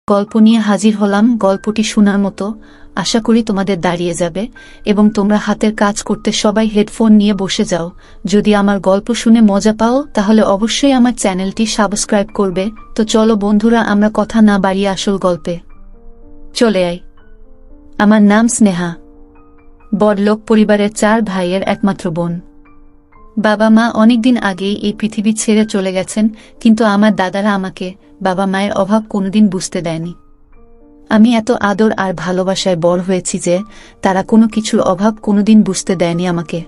গল্প নিয়ে হাজির হলাম। গল্পটি শোনার মতো, আশা করি তোমাদের দাঁড়িয়ে যাবে এবং তোমরা হাতের কাজ করতে সবাই হেডফোন নিয়ে বসে যাও। যদি আমার গল্প শুনে মজা পাও তাহলে অবশ্যই আমার চ্যানেলটি সাবস্ক্রাইব করবে। তো চলো বন্ধুরা, আমরা কথা না বাড়িয়ে আসল গল্পে চলে আই। আমার নাম স্নেহা। বড়লোক পরিবারের 4 ভাইয়ের একমাত্র বোন। বাবা মা অনেকদিন আগেই এই পৃথিবী ছেড়ে চলে গেছেন, কিন্তু আমার দাদারা আমাকে বাবা মায়ের অভাব কোনোদিন বুঝতে দেয়নি। আমি এত আদর আর ভালোবাসায় বড় হয়েছি যে তারা কোনো কিছুর অভাব কোনোদিন বুঝতে দেয়নি আমাকে।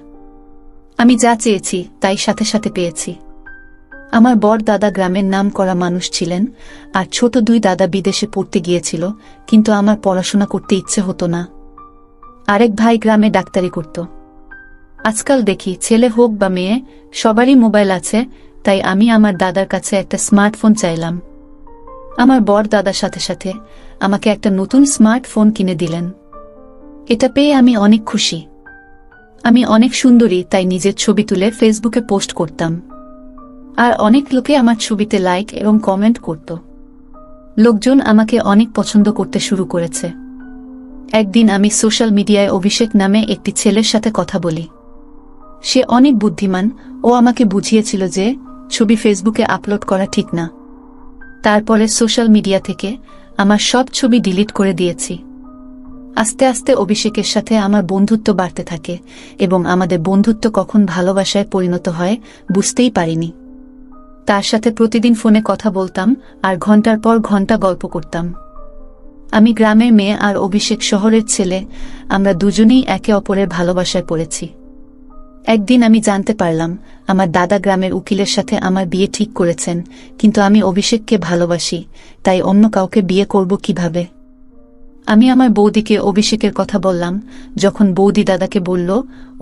আমি যা চেয়েছি তাই সাথে সাথে পেয়েছি। আমার বড় দাদা গ্রামের নাম করা মানুষ ছিলেন, আর ছোট 2 দাদা বিদেশে পড়তে গিয়েছিল, কিন্তু আমার পড়াশোনা করতে ইচ্ছে হতো না। আরেক ভাই গ্রামে ডাক্তারি করত। আজকাল দেখি ছেলে হোক বা মেয়ে, সবারই মোবাইল আছে, তাই আমি আমার দাদার কাছে একটা স্মার্টফোন চাইলাম। আমার বড় দাদার সাথে সাথে আমাকে একটা নতুন স্মার্টফোন কিনে দিলেন। এটা পেয়ে আমি অনেক খুশি। আমি অনেক সুন্দরী, তাই নিজের ছবি তুলে ফেসবুকে পোস্ট করতাম, আর অনেক লোকে আমার ছবিতে লাইক এবং কমেন্ট করত। লোকজন আমাকে অনেক পছন্দ করতে শুরু করেছে। একদিন আমি সোশ্যাল মিডিয়ায় অভিষেক নামে একটি ছেলের সাথে কথা বলি। সে অনেক বুদ্ধিমান, ও আমাকে বুঝিয়েছিল যে ছবি ফেসবুকে আপলোড করা ঠিক না। তারপরে সোশ্যাল মিডিয়া থেকে আমার সব ছবি ডিলিট করে দিয়েছি। আস্তে আস্তে অভিষেকের সাথে আমার বন্ধুত্ব বাড়তে থাকে, এবং আমাদের বন্ধুত্ব কখন ভালোবাসায় পরিণত হয় বুঝতেই পারিনি। তার সাথে প্রতিদিন ফোনে কথা বলতাম আর ঘন্টার পর ঘন্টা গল্প করতাম। আমি গ্রামের মেয়ে আর অভিষেক শহরের ছেলে, আমরা দুজনেই একে অপরের ভালোবাসায় পড়েছি। একদিন আমি জানতে পারলাম আমার দাদা গ্রামের উকিলের সাথে আমার বিয়ে ঠিক করেছেন, কিন্তু আমি অভিষেককে ভালোবাসি, তাই অন্য কাউকে বিয়ে করব কিভাবে? আমি আমার বৌদিকে অভিষেকের কথা বললাম। যখন বৌদি দাদাকে বলল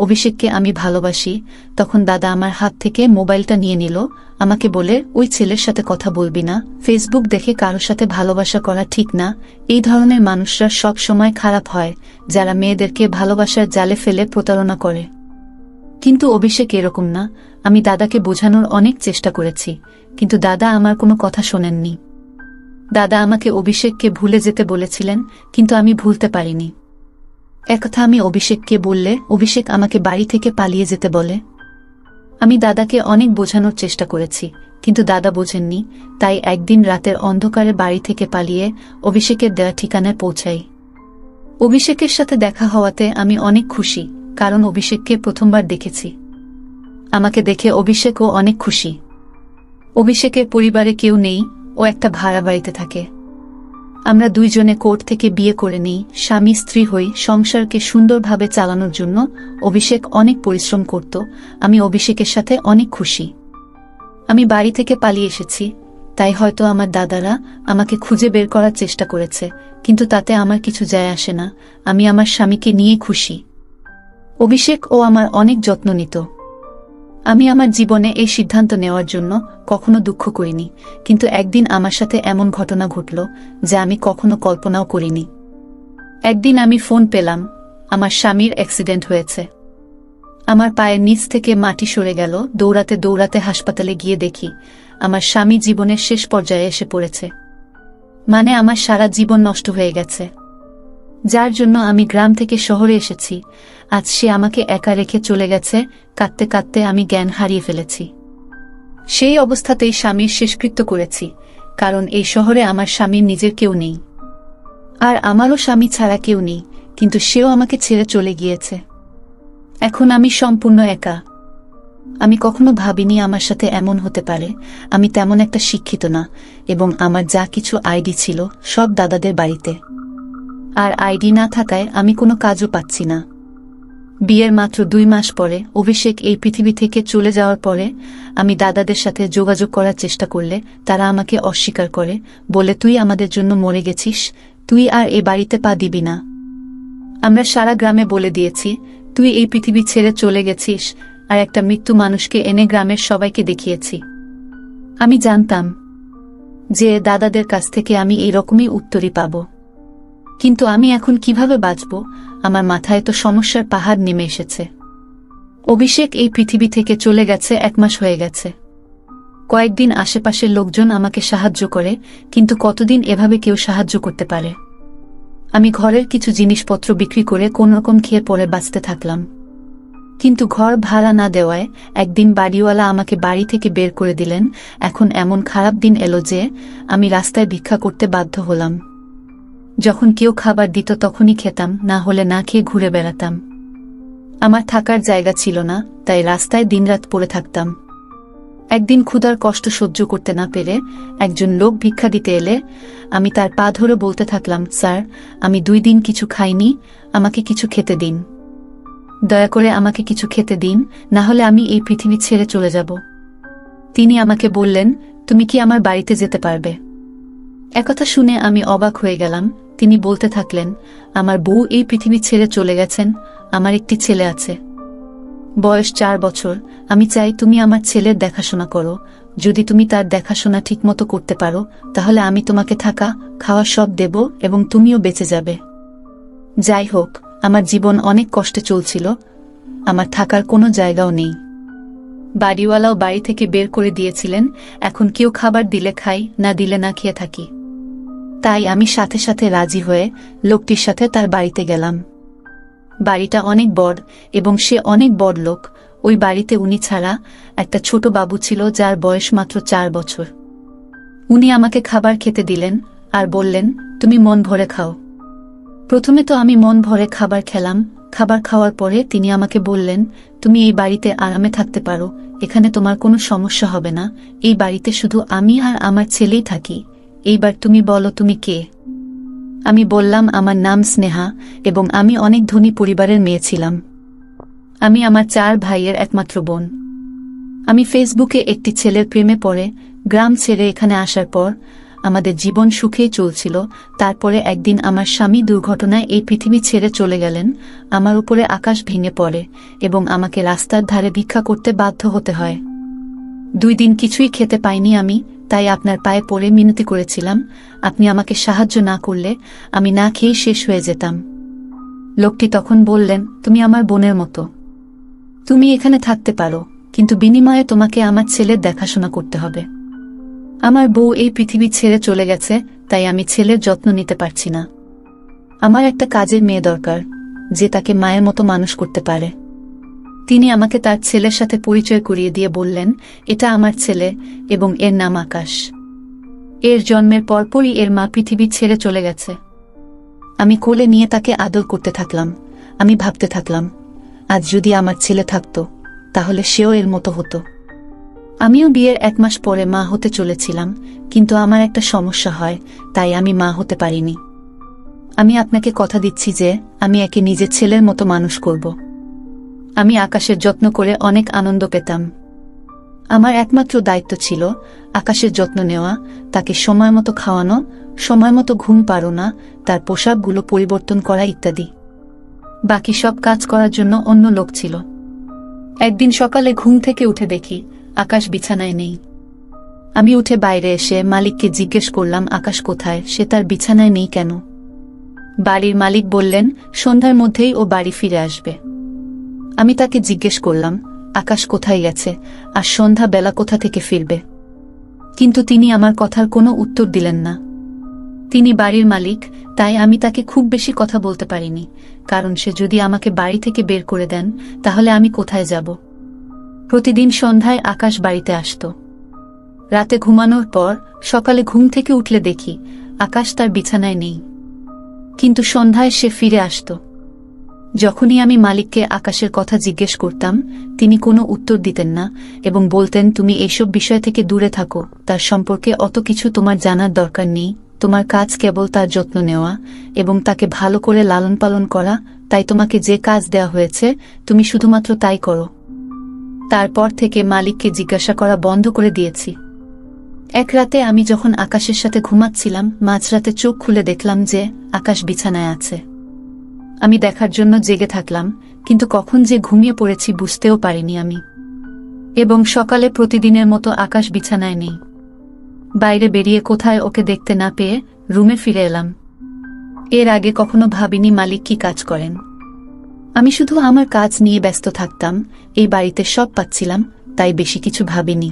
অভিষেককে আমি ভালোবাসি, তখন দাদা আমার হাত থেকে মোবাইলটা নিয়ে নিল, আমাকে বলে, ওই ছেলের সাথে কথা বলবি না, ফেসবুক দেখে কারোর সাথে ভালোবাসা করা ঠিক না। এই ধরনের মানুষরা সব সময় খারাপ হয়, যারা মেয়েদেরকে ভালোবাসার জালে ফেলে প্রতারণা করে। কিন্তু অভিষেক এরকম না। আমি দাদাকে বোঝানোর অনেক চেষ্টা করেছি, কিন্তু দাদা আমার কোনো কথা শোনেননি। দাদা আমাকে অভিষেককে ভুলে যেতে বলেছিলেন, কিন্তু আমি ভুলতে পারিনি। একথা আমি অভিষেককে বললে অভিষেক আমাকে বাড়ি থেকে পালিয়ে যেতে বলে। আমি দাদাকে অনেক বোঝানোর চেষ্টা করেছি, কিন্তু দাদা বোঝেননি। তাই একদিন রাতের অন্ধকারে বাড়ি থেকে পালিয়ে অভিষেকের দেওয়া ঠিকানায় পৌঁছাই। অভিষেকের সাথে দেখা হওয়াতে আমি অনেক খুশি, কারণ অভিষেককে প্রথমবার দেখেছি। আমাকে দেখে অভিষেকও অনেক খুশি। অভিষেকের পরিবারে কেউ নেই, ও একটা ভাড়া বাড়িতে থাকে। আমরা দুইজনে কোর্ট থেকে বিয়ে করে নিই, স্বামী স্ত্রী হই। সংসারকে সুন্দরভাবে চালানোর জন্য অভিষেক অনেক পরিশ্রম করত। আমি অভিষেকের সাথে অনেক খুশি। আমি বাড়ি থেকে পালিয়ে এসেছি, তাই হয়তো আমার দাদারা আমাকে খুঁজে বের করার চেষ্টা করেছে, কিন্তু তাতে আমার কিছু যায় আসে না। আমি আমার স্বামীকে নিয়ে খুশি। অভিষেক ও আমার অনেক যত্ন নিত। আমি আমার জীবনে এই সিদ্ধান্ত নেওয়ার জন্য কখনো দুঃখ করিনি, কিন্তু একদিন আমার সাথে এমন ঘটনা ঘটল যা আমি কখনো কল্পনাও করিনি। একদিন আমি ফোন পেলাম, আমার স্বামীর অ্যাক্সিডেন্ট হয়েছে। আমার পায়ের নিচ থেকে মাটি সরে গেল। দৌড়াতে দৌড়াতে হাসপাতালে গিয়ে দেখি আমার স্বামী জীবনের শেষ পর্যায়ে এসে পড়েছে। মানে আমার সারা জীবন নষ্ট হয়ে গেছে, যার জন্য আমি গ্রাম থেকে শহরে এসেছি। আজ সে আমাকে একা রেখে চলে গেছে। কাঁদতে কাঁদতে আমি জ্ঞান হারিয়ে ফেলেছি। সেই অবস্থাতেই স্বামীর শেষকৃত্য করেছি, কারণ এই শহরে আমার স্বামীর নিজের কেউ নেই, আর আমারও স্বামী ছাড়া কেউ নেই, কিন্তু সেও আমাকে ছেড়ে চলে গিয়েছে। এখন আমি সম্পূর্ণ একা। আমি কখনো ভাবিনি আমার সাথে এমন হতে পারে। আমি তেমন একটা শিক্ষিত না, এবং আমার যা কিছু আইডি ছিল সব দাদাদের বাড়িতে, আর আইডি না থাকায় আমি কোনো কাজও পাচ্ছি না। বিয়ের মাত্র 2 মাস পরে অভিষেক এই পৃথিবী থেকে চলে যাওয়ার পরে আমি দাদাদের সাথে যোগাযোগ করার চেষ্টা করলে তারা আমাকে অস্বীকার করে, বলে, তুই আমাদের জন্য মরে গেছিস, তুই আর এ বাড়িতে পা দিবি না। আমরা সারা গ্রামে বলে দিয়েছি তুই এই পৃথিবী ছেড়ে চলে গেছিস, আর একটা মৃত্যু মানুষকে এনে গ্রামের সবাইকে দেখিয়েছি। আমি জানতাম যে দাদাদের কাছ থেকে আমি এইরকমই উত্তরই পাব, কিন্তু আমি এখন কিভাবে বাঁচব? আমার মাথায় তো সমস্যার পাহাড় নেমে এসেছে। অভিষেক এই পৃথিবী থেকে চলে গেছে 1 মাস হয়ে গেছে। কয়েকদিন আশেপাশের লোকজন আমাকে সাহায্য করে, কিন্তু কতদিন এভাবে কেউ সাহায্য করতে পারে? আমি ঘরের কিছু জিনিসপত্র বিক্রি করে কোনরকম খেয়ে পরে বাঁচতে থাকলাম। কিন্তু ঘর ভাড়া না দেওয়ায় একদিন বাড়িওয়ালা আমাকে বাড়ি থেকে বের করে দিলেন। এখন এমন খারাপ দিন এলো যে আমি রাস্তায় ভিক্ষা করতে বাধ্য হলাম। যখন কেউ খাবার দিত তখনই খেতাম, না হলে না খেয়ে ঘুরে বেড়াতাম। আমার থাকার জায়গা ছিল না, তাই রাস্তায় দিনরাত পড়ে থাকতাম। একদিন ক্ষুধার কষ্ট সহ্য করতে না পেরে একজন লোক ভিক্ষা দিতে এলে আমি তার পা ধরে বলতে থাকলাম, স্যার, আমি 2 দিন কিছু খাইনি, আমাকে কিছু খেতে দিন। দয়া করে আমাকে কিছু খেতে দিন, না হলে আমি এই পৃথিবী ছেড়ে চলে যাব। তিনি আমাকে বললেন, তুমি কি আমার বাড়িতে যেতে পারবে? একথা শুনে আমি অবাক হয়ে গেলাম। তিনি বলতে থাকলেন, আমার বউ এই পৃথিবী ছেড়ে চলে গেছেন, আমার একটি ছেলে আছে, বয়স 4 বছর। আমি চাই তুমি আমার ছেলের দেখাশোনা করো। যদি তুমি তার দেখাশোনা ঠিকমতো করতে পারো, তাহলে আমি তোমাকে থাকা খাওয়া সব দেব এবং তুমিও বেঁচে যাবে। যাই হোক, আমার জীবন অনেক কষ্টে চলছিল, আমার থাকার কোনো জায়গাও নেই। বাড়িওয়ালাও বাড়ি থেকে বের করে দিয়েছিলেন। এখন কেউ খাবার দিলে খাই, না দিলে না খেয়ে থাকি। তাই আমি সাথে সাথে রাজি হয়ে লোকটির সাথে তার বাড়িতে গেলাম। বাড়িটা অনেক বড় এবং সে অনেক বড় লোক। ওই বাড়িতে উনি ছাড়া একটা ছোট বাবু ছিল, যার বয়স মাত্র 4 বছর। উনি আমাকে খাবার খেতে দিলেন আর বললেন, তুমি মন ভরে খাও। প্রথমে তো আমি মন ভরে খাবার খেলাম। খাবার খাওয়ার পরে তিনি আমাকে বললেন, তুমি এই বাড়িতে আরামে থাকতে পারো, এখানে তোমার কোনো সমস্যা হবে না। এই বাড়িতে শুধু আমি আর আমার ছেলেই থাকি। এইবার তুমি বলো, তুমি কে? আমি বললাম, আমার নাম স্নেহা এবং আমি অনেক ধনী পরিবারের মেয়ে ছিলাম। আমি আমার 4 ভাইয়ের একমাত্র বোন। আমি ফেসবুকে একটি ছেলের প্রেমে পড়ে গ্রাম ছেড়ে এখানে আসার পর আমাদের জীবন সুখেই চলছিল। তারপরে একদিন আমার স্বামী দুর্ঘটনায় এই পৃথিবী ছেড়ে চলে গেলেন। আমার উপরে আকাশ ভেঙে পড়ে এবং আমাকে রাস্তার ধারে ভিক্ষা করতে বাধ্য হতে হয়। 2 দিন কিছুই খেতে পাইনি আমি, তাই আপনার পায়ে পড়ে মিনতি করেছিলাম। আপনি আমাকে সাহায্য না করলে আমি না খেয়েই শেষ হয়ে যেতাম। লোকটি তখন বললেন, তুমি আমার বোনের মতো, তুমি এখানে থাকতে পারো, কিন্তু বিনিময়ে তোমাকে আমার ছেলের দেখাশোনা করতে হবে। আমার বউ এই পৃথিবী ছেড়ে চলে গেছে, তাই আমি ছেলের যত্ন নিতে পারছি না। আমার একটা কাজের মেয়ে দরকার, যে তাকে মায়ের মতো মানুষ করতে পারে। তিনি আমাকে তার ছেলের সাথে পরিচয় করিয়ে দিয়ে বললেন, এটা আমার ছেলে এবং এর নাম আকাশ। এর জন্মের পরপরই এর মা পৃথিবী ছেড়ে চলে গেছে। আমি কোলে নিয়ে তাকে আদর করতে থাকলাম। আমি ভাবতে থাকলাম, আজ যদি আমার ছেলে থাকতো, তাহলে সেও এর মতো হতো। আমিও বিয়ের 1 মাস পরে মা হতে চলেছিলাম, কিন্তু আমার একটা সমস্যা হয়, তাই আমি মা হতে পারিনি। আমি আপনাকে কথা দিচ্ছি যে আমি একে নিজের ছেলের মতো মানুষ করব। আমি আকাশের যত্ন করে অনেক আনন্দ পেতাম। আমার একমাত্র দায়িত্ব ছিল আকাশের যত্ন নেওয়া, তাকে সময় মতো খাওয়ানো, সময় মতো ঘুম পাড়ানো, তার পোশাকগুলো পরিবর্তন করা ইত্যাদি। বাকি সব কাজ করার জন্য অন্য লোক ছিল। একদিন সকালে ঘুম থেকে উঠে দেখি আকাশ বিছানায় নেই। আমি উঠে বাইরে এসে মালিককে জিজ্ঞেস করলাম, আকাশ কোথায়? সে তার বিছানায় নেই কেন? বাড়ির মালিক বললেন, সন্ধ্যার মধ্যেই ও বাড়ি ফিরে আসবে। আমি তাকে জিজ্ঞেস করলাম, আকাশ কোথায় গেছে আর সন্ধ্যা বেলা কোথা থেকে ফিরবে? কিন্তু তিনি আমার কথার কোনো উত্তর দিলেন না। তিনি বাড়ির মালিক, তাই আমি তাকে খুব বেশি কথা বলতে পারিনি, কারণ সে যদি আমাকে বাড়ি থেকে বের করে দেন, তাহলে আমি কোথায় যাব? প্রতিদিন সন্ধ্যায় আকাশ বাড়িতে আসত। রাতে ঘুমানোর পর সকালে ঘুম থেকে উঠলে দেখি আকাশ তার বিছানায় নেই, কিন্তু সন্ধ্যায় সে ফিরে আসত। যখনই আমি মালিককে আকাশের কথা জিজ্ঞেস করতাম, তিনি কোনো উত্তর দিতেন না এবং বলতেন, তুমি এইসব বিষয় থেকে দূরে থাকো, তার সম্পর্কে অত কিছু তোমার জানার দরকার নেই। তোমার কাজ কেবল তার যত্ন নেওয়া এবং তাকে ভালো করে লালন পালন করা, তাই তোমাকে যে কাজ দেয়া হয়েছে তুমি শুধুমাত্র তাই করো। তারপর থেকে মালিককে জিজ্ঞাসা করা বন্ধ করে দিয়েছি। এক রাতে আমি যখন আকাশের সাথে ঘুমাচ্ছিলাম, মাঝরাতে চোখ খুলে দেখলাম যে আকাশ বিছানায় আছে। আমি দেখার জন্য জেগে থাকলাম, কিন্তু কখন যে ঘুমিয়ে পড়েছি বুঝতেও পারিনি আমি। এবং সকালে প্রতিদিনের মতো আকাশ বিছানায় নেই। বাইরে বেরিয়ে কোথায় ওকে দেখতে না পেয়ে রুমে ফিরে এলাম। এর আগে কখনো ভাবিনি মালিক কি কাজ করেন। আমি শুধু আমার কাজ নিয়ে ব্যস্ত থাকতাম। এই বাড়িতে সব পাচ্ছিলাম, তাই বেশি কিছু ভাবিনি।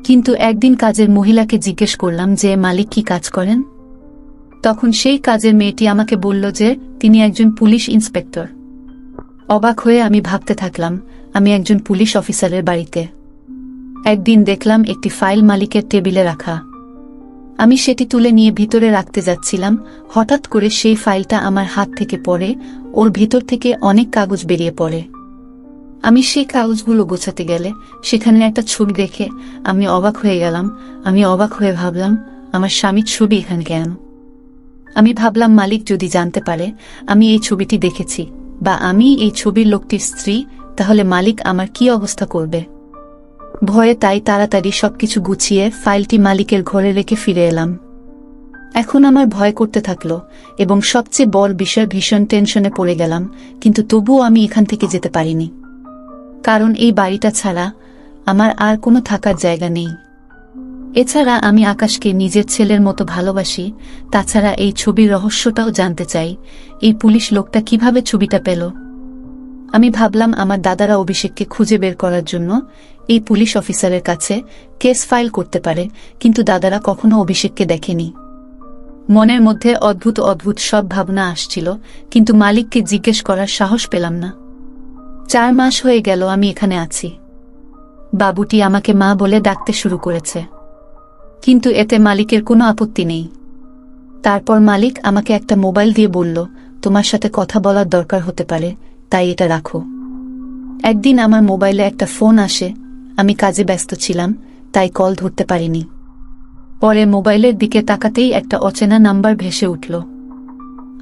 কিন্তু একদিন কাজের মহিলাকে জিজ্ঞেস করলাম যে মালিক কি কাজ করেন। তখন সেই কাজের মেয়েটি আমাকে বলল যে তিনি একজন পুলিশ ইন্সপেক্টর। অবাক হয়ে আমি ভাবতে থাকলাম আমি একজন পুলিশ অফিসারের বাড়িতে। একদিন দেখলাম একটি ফাইল মালিকের টেবিলে রাখা। আমি সেটি তুলে নিয়ে ভিতরে রাখতে যাচ্ছিলাম, হঠাৎ করে সেই ফাইলটা আমার হাত থেকে পড়ে, ওর ভিতর থেকে অনেক কাগজ বেরিয়ে পড়ে। আমি সেই কাগজগুলো গোছাতে গেলে সেখানে একটা ছবি দেখে আমি অবাক হয়ে গেলাম। আমি অবাক হয়ে ভাবলাম আমার স্বামীর ছবি এখানে কেন। আমি ভাবলাম মালিক যদি জানতে পারে আমি এই ছবিটি দেখেছি বা আমি এই ছবির লোকটির স্ত্রী, তাহলে মালিক আমার কি অবস্থা করবে। ভয়ে তাই তাড়াতাড়ি সবকিছু গুছিয়ে ফাইলটি মালিকের ঘরে রেখে ফিরে এলাম। এখন আমার ভয় করতে থাকলো এবং সবচেয়ে বড় বিষয় ভীষণ টেনশনে পড়ে গেলাম, কিন্তু তবুও আমি এখান থেকে যেতে পারিনি, কারণ এই বাড়িটা ছাড়া আমার আর কোনো থাকার জায়গা নেই। এছাড়া আমি আকাশকে নিজের ছেলের মতো ভালোবাসি। তাছাড়া এই ছবির রহস্যটাও জানতে চাই, এই পুলিশ লোকটা কিভাবে ছবিটা পেল। আমি ভাবলাম আমার দাদারা অভিষেককে খুঁজে বের করার জন্য এই পুলিশ অফিসারের কাছে কেস ফাইল করতে পারে, কিন্তু দাদারা কখনো অভিষেককে দেখেনি। মনের মধ্যে অদ্ভুত অদ্ভুত সব ভাবনা আসছিল, কিন্তু মালিককে জিজ্ঞেস করার সাহস পেলাম না। 4 মাস হয়ে গেল আমি এখানে আছি। বাবুটি আমাকে মা বলে ডাকতে শুরু করেছে, কিন্তু এতে মালিকের কোনো আপত্তি নেই। তারপর মালিক আমাকে একটা মোবাইল দিয়ে বলল, তোমার সাথে কথা বলার দরকার হতে পারে, তাই এটা রাখো। একদিন আমার মোবাইলে একটা ফোন আসে, আমি কাজে ব্যস্ত ছিলাম তাই কল ধরতে পারিনি। পরে মোবাইলের দিকে তাকাতেই একটা অচেনা নাম্বার ভেসে উঠল।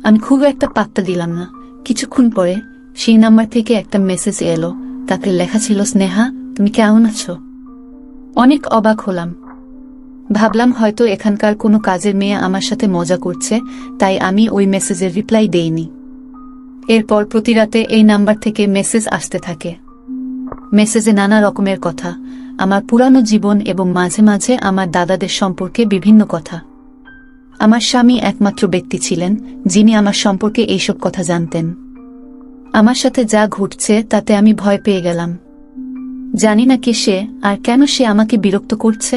আমি খুব একটা পাত্তা দিলাম না। কিছুক্ষণ পরে সেই নাম্বার থেকে একটা মেসেজ এলো, তাতে লেখা ছিল, স্নেহা তুমি কেমন আছো। অনেক অবাক হলাম, ভাবলাম হয়তো এখানকার কোনো কাজের মেয়ে আমার সাথে মজা করছে, তাই আমি ওই মেসেজের রিপ্লাই দেইনি। এরপর প্রতি রাতে এই নাম্বার থেকে মেসেজ আসতে থাকে। মেসেজে নানা রকমের কথা, আমার পুরানো জীবন এবং মাঝে মাঝে আমার দাদাদের সম্পর্কে বিভিন্ন কথা। আমার স্বামী একমাত্র ব্যক্তি ছিলেন যিনি আমার সম্পর্কে এইসব কথা জানতেন। আমার সাথে যা ঘটছে তাতে আমি ভয় পেয়ে গেলাম। জানি না কে সে আর কেন সে আমাকে বিরক্ত করছে।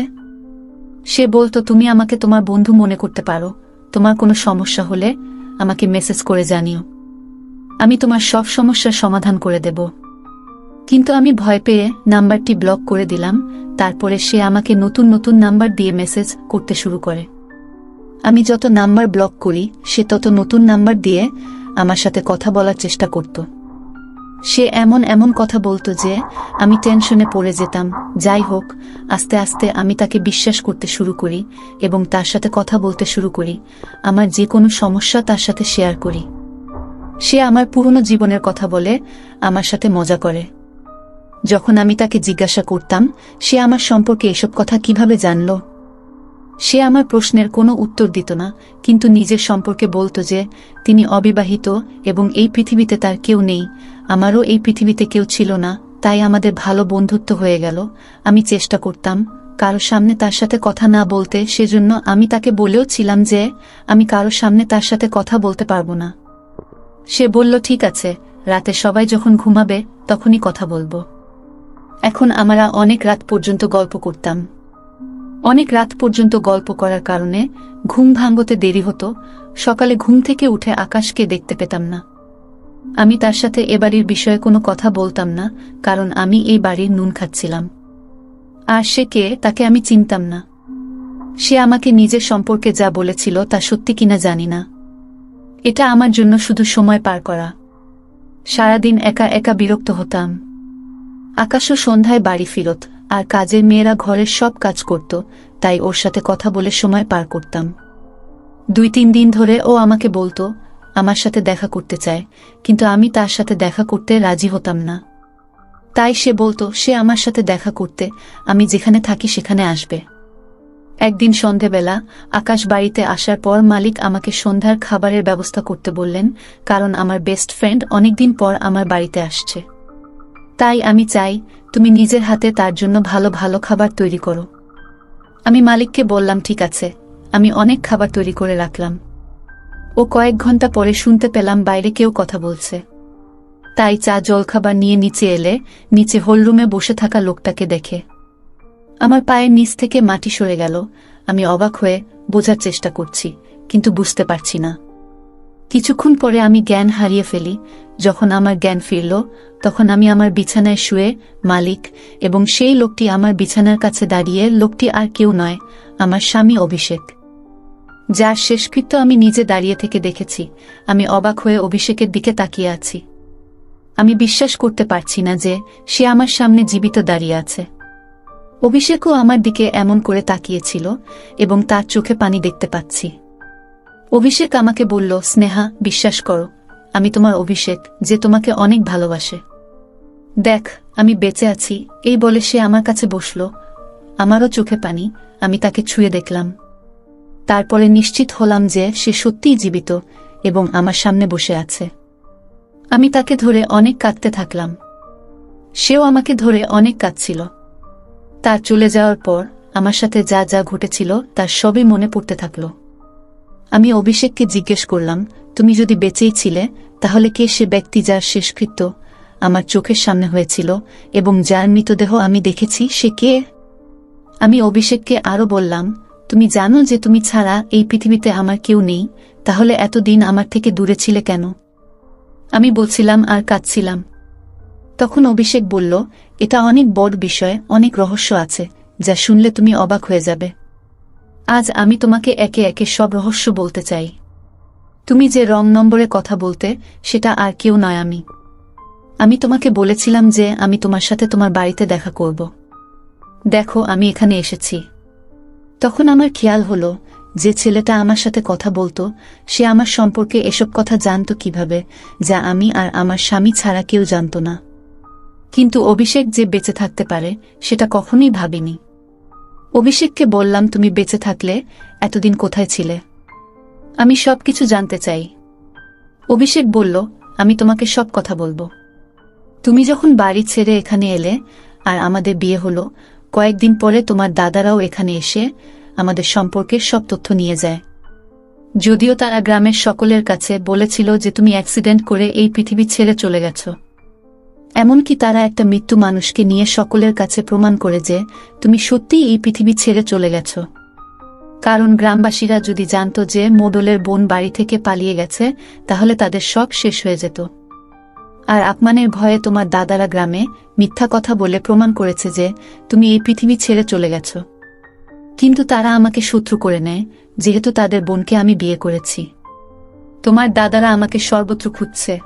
সে বলতো, তুমি আমাকে তোমার বন্ধু মনে করতে পারো, তোমার কোনো সমস্যা হলে আমাকে মেসেজ করে জানিও, আমি তোমার সব সমস্যার সমাধান করে দেব। কিন্তু আমি ভয় পেয়ে নাম্বারটি ব্লক করে দিলাম। তারপরে সে আমাকে নতুন নতুন নাম্বার দিয়ে মেসেজ করতে শুরু করে। আমি যত নাম্বার ব্লক করি সে তত নতুন নাম্বার দিয়ে আমার সাথে কথা বলার চেষ্টা করত। সে এমন এমন কথা বলতো যে আমি টেনশনে পড়ে যেতাম। যাই হোক, আস্তে আস্তে আমি তাকে বিশ্বাস করতে শুরু করি এবং তার সাথে কথা বলতে শুরু করি। আমার যে কোনো সমস্যা তার সাথে শেয়ার করি। সে আমার পুরনো জীবনের কথা বলে, আমার সাথে মজা করে। যখন আমি তাকে জিজ্ঞাসা করতাম সে আমার সম্পর্কে এসব কথা কিভাবে জানল, সে আমার প্রশ্নের কোনো উত্তর দিত না, কিন্তু নিজের সম্পর্কে বলতো যে তিনি অবিবাহিত এবং এই পৃথিবীতে তার কেউ নেই। আমারও এই পৃথিবীতে কেউ ছিল না, তাই আমাদের ভালো বন্ধুত্ব হয়ে গেল। আমি চেষ্টা করতাম কারো সামনে তার সাথে কথা না বলতে, সেজন্য আমি তাকে বলেও ছিলাম যে আমি কারো সামনে তার সাথে কথা বলতে পারবো না। সে বলল, ঠিক আছে, রাতে সবাই যখন ঘুমাবে তখনই কথা বলবো। এখন আমরা অনেক রাত পর্যন্ত গল্প করতাম। অনেক রাত পর্যন্ত গল্প করার কারণে ঘুম ভাঙতে দেরি হতো। সকালে ঘুম থেকে উঠে আকাশকে দেখতে পেতাম না। আমি তার সাথে এ বাড়ির বিষয়ে কোনো কথা বলতাম না, কারণ আমি এই বাড়ির নুন খাচ্ছিলাম। আর সে কে তাকে আমি চিনতাম না। সে আমাকে নিজের সম্পর্কে যা বলেছিল তা সত্যি কিনা জানি না। এটা আমার জন্য শুধু সময় পার করা। সারাদিন একা একা বিরক্ত হতাম। আকাশও সন্ধ্যায় বাড়ি ফিরত, আর কাজের মেয়েরা ঘরের সব কাজ করত, তাই ওর সাথে কথা বলে সময় পার করতাম। 2-3 দিন ধরে ও আমাকে বলতো আমার সাথে দেখা করতে চায়, কিন্তু আমি তার সাথে দেখা করতে রাজি হতাম না। তাই সে বলতো সে আমার সাথে দেখা করতে আমি যেখানে থাকি সেখানে আসবে। একদিন সন্ধেবেলা আকাশ বাড়িতে আসার পর মালিক আমাকে সন্ধ্যার খাবারের ব্যবস্থা করতে বললেন, কারণ আমার বেস্ট ফ্রেন্ড অনেকদিন পর আমার বাড়িতে আসছে। তাই আমি চাই তুমি নিজের হাতে তার জন্য ভালো ভালো খাবার তৈরি করো। আমি মালিককে বললাম, ঠিক আছে। আমি অনেক খাবার তৈরি করে রাখলাম। ও কয়েক ঘন্টা পরে শুনতে পেলাম বাইরে কেউ কথা বলছে। তাই চা জলখাবার নিয়ে নিচে এলে নিচে হলরুমে বসে থাকা লোকটাকে দেখে আমার পায়ের নিচ থেকে মাটি সরে গেল। আমি অবাক হয়ে বোঝার চেষ্টা করছি, কিন্তু বুঝতে পারছি না। কিছুক্ষণ পরে আমি জ্ঞান হারিয়ে ফেলি। যখন আমার জ্ঞান ফিরল, তখন আমি আমার বিছানায় শুয়ে মালিক এবং সেই লোকটি আমার বিছানার কাছে দাঁড়িয়ে। লোকটি আর কেউ নয়, আমার স্বামী অভিষেক, যার শেষকৃত্য আমি নিজে দাঁড়িয়ে থেকে দেখেছি। আমি অবাক হয়ে অভিষেকের দিকে তাকিয়ে আছি। আমি বিশ্বাস করতে পারছি না যে সে আমার সামনে জীবিত দাঁড়িয়ে আছে। অভিষেকও আমার দিকে এমন করে তাকিয়েছিল এবং তার চোখে পানি দেখতে পাচ্ছি। অভিষেক আমাকে বলল, স্নেহা, বিশ্বাস করো, আমি তোমার অভিষেক, যে তোমাকে অনেক ভালোবাসে। দেখ, আমি বেঁচে আছি। এই বলে সে আমার কাছে বসল। আমারও চোখে পানি। আমি তাকে ছুঁয়ে দেখলাম। তারপরে নিশ্চিত হলাম যে সে সত্যিই জীবিত এবং আমার সামনে বসে আছে। আমি তাকে ধরে অনেক কাঁদতে থাকলাম। সেও আমাকে ধরে অনেক কাঁদছিল। তার চলে যাওয়ার পর আমার সাথে যা যা ঘটেছিল তার সবই মনে পড়তে থাকল। আমি অভিষেককে জিজ্ঞেস করলাম, তুমি যদি বেঁচেই ছিলে, তাহলে কে সে ব্যক্তি যার শেষকৃত্য আমার চোখের সামনে হয়েছিল এবং যার মৃতদেহ আমি দেখেছি, সে কে? আমি অভিষেককে আরও বললাম, তুমি জানো যে তুমি ছাড়া এই পৃথিবীতে আমার কেউ নেই, তাহলে এতদিন আমার থেকে দূরে ছিলে কেন? আমি বলছিলাম আর কাঁদছিলাম। তখন অভিষেক বলল, এটা অনেক বড় বিষয়, অনেক রহস্য আছে যা শুনলে তুমি অবাক হয়ে যাবে। আজ আমি তোমাকে একে একে সব রহস্য বলতে চাই। তুমি যে রং নম্বরে কথা বলতে, সেটা আর কেউ নয় আমি। আমি তোমাকে বলেছিলাম যে আমি তোমার সাথে তোমার বাড়িতে দেখা করব। দেখো, আমি এখানে এসেছি। তখন আমার খেয়াল হলো যে ছেলেটা আমার সাথে কথা বলতো, সে আমার সম্পর্কে এসব কথা জানতো কিভাবে, যা আমি আর আমার স্বামী ছাড়া কেউ জানত না। কিন্তু অভিষেক যে বেঁচে থাকতে পারে, সেটা কখনোই ভাবিনি। অভিষেককে বললাম, তুমি বেঁচে থাকলে এতদিন কোথায় ছিলে? আমি সবকিছু জানতে চাই। অভিষেক বলল, আমি তোমাকে সব কথা বলবো। তুমি যখন বাড়ি ছেড়ে এখানে এলে আর আমাদের বিয়ে হলো, কয়েকদিন পরে তোমার দাদারাও এখানে এসে আমাদের সম্পর্কের সব তথ্য নিয়ে যায়। যদিও তারা গ্রামের সকলের কাছে বলেছিল যে তুমি অ্যাক্সিডেন্ট করে এই পৃথিবী ছেড়ে চলে গেছ। এমনকি তারা একটা মৃত্যু মানুষকে নিয়ে সকলের কাছে প্রমাণ করে যে তুমি সত্যিই এই পৃথিবী ছেড়ে চলে গেছ। কারণ গ্রামবাসীরা যদি জানত যে মোডলের বোন বাড়ি থেকে পালিয়ে গেছে, তাহলে তাদের সব শেষ হয়ে যেত। আর আপমানের ভয়ে তোমার দাদারা গ্রামে মিথ্যা কথা বলে প্রমাণ করেছে যে তুমি এই পৃথিবী ছেড়ে চলে গেছ। কিন্তু তারা আমাকে শত্রু করে নেয়, যেহেতু তাদের বোনকে আমি বিয়ে করেছি। তোমার দাদারা আমাকে সর্বত্র খুঁজছে।